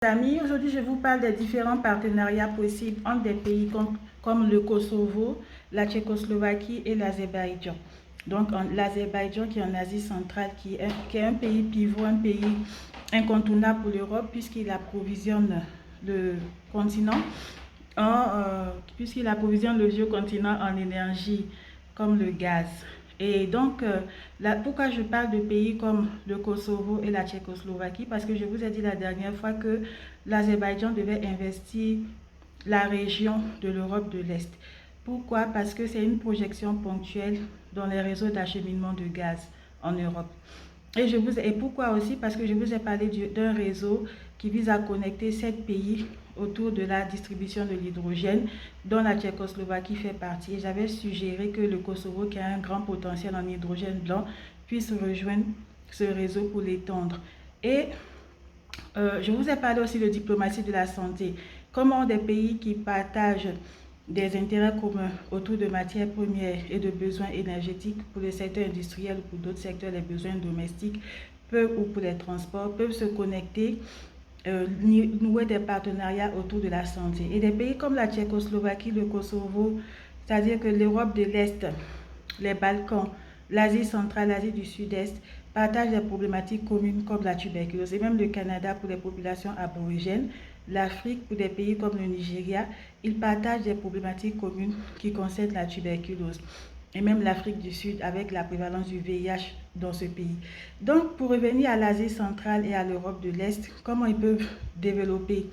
Amis, aujourd'hui je vous parle des différents partenariats possibles entre des pays comme le Kosovo, la Tchécoslovaquie et l'Azerbaïdjan. Donc l'Azerbaïdjan qui est en Asie centrale, qui est un pays pivot, un pays incontournable pour l'Europe puisqu'il approvisionne le continent, puisqu'il approvisionne le vieux continent en énergie comme le gaz. Et donc, pourquoi je parle de pays comme le Kosovo et la Tchécoslovaquie? Parce que je vous ai dit la dernière fois que l'Azerbaïdjan devait investir la région de l'Europe de l'Est. Pourquoi? Parce que c'est une projection ponctuelle dans les réseaux d'acheminement de gaz en Europe. Et pourquoi aussi? Parce que je vous ai parlé d'un réseau qui vise à connecter 7 pays autour de la distribution de l'hydrogène, dont la Tchécoslovaquie fait partie. Et j'avais suggéré que le Kosovo, qui a un grand potentiel en hydrogène blanc, puisse rejoindre ce réseau pour l'étendre. Et je vous ai parlé aussi de diplomatie de la santé. Comment des pays qui partagent des intérêts communs autour de matières premières et de besoins énergétiques pour le secteur industriel ou pour d'autres secteurs, les besoins domestiques, ou pour les transports, peuvent se connecter, nouer des partenariats autour de la santé. Et des pays comme la Tchécoslovaquie, le Kosovo, c'est-à-dire que l'Europe de l'Est, les Balkans, l'Asie centrale, l'Asie du Sud-Est, partagent des problématiques communes comme la tuberculose, et même le Canada pour les populations aborigènes, l'Afrique pour des pays comme le Nigeria, ils partagent des problématiques communes qui concernent la tuberculose, et même l'Afrique du Sud avec la prévalence du VIH dans ce pays. Donc, pour revenir à l'Asie centrale et à l'Europe de l'Est, comment ils peuvent développer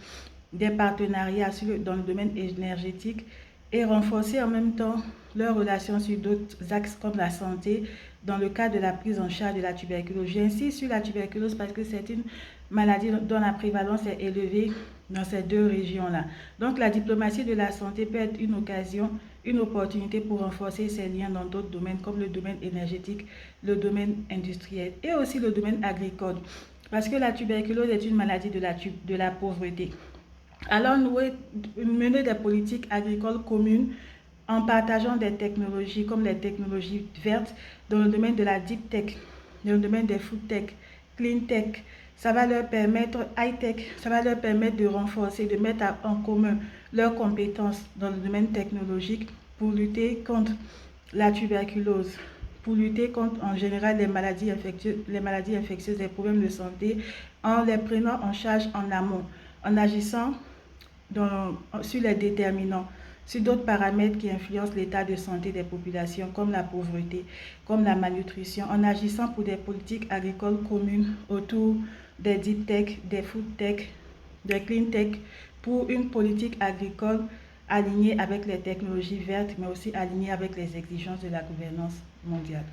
des partenariats dans le domaine énergétique et renforcer en même temps leurs relations sur d'autres axes comme la santé dans le cadre de la prise en charge de la tuberculose. J'insiste sur la tuberculose parce que c'est une maladie dont la prévalence est élevée dans ces deux régions-là. Donc la diplomatie de la santé peut être une occasion, une opportunité pour renforcer ces liens dans d'autres domaines comme le domaine énergétique, le domaine industriel et aussi le domaine agricole. Parce que la tuberculose est une maladie de la pauvreté. Alors, mener des politiques agricoles communes en partageant des technologies comme les technologies vertes dans le domaine de la deep tech, dans le domaine des food tech, clean tech, ça va leur permettre, high tech, ça va leur permettre de renforcer, de mettre en commun leurs compétences dans le domaine technologique pour lutter contre la tuberculose, pour lutter contre en général les maladies infectieuses, les problèmes de santé, en les prenant en charge en amont, en agissant sur les déterminants, sur d'autres paramètres qui influencent l'état de santé des populations, comme la pauvreté, comme la malnutrition, en agissant pour des politiques agricoles communes autour des deep tech, des food tech, des clean tech, pour une politique agricole alignée avec les technologies vertes, mais aussi alignée avec les exigences de la gouvernance mondiale.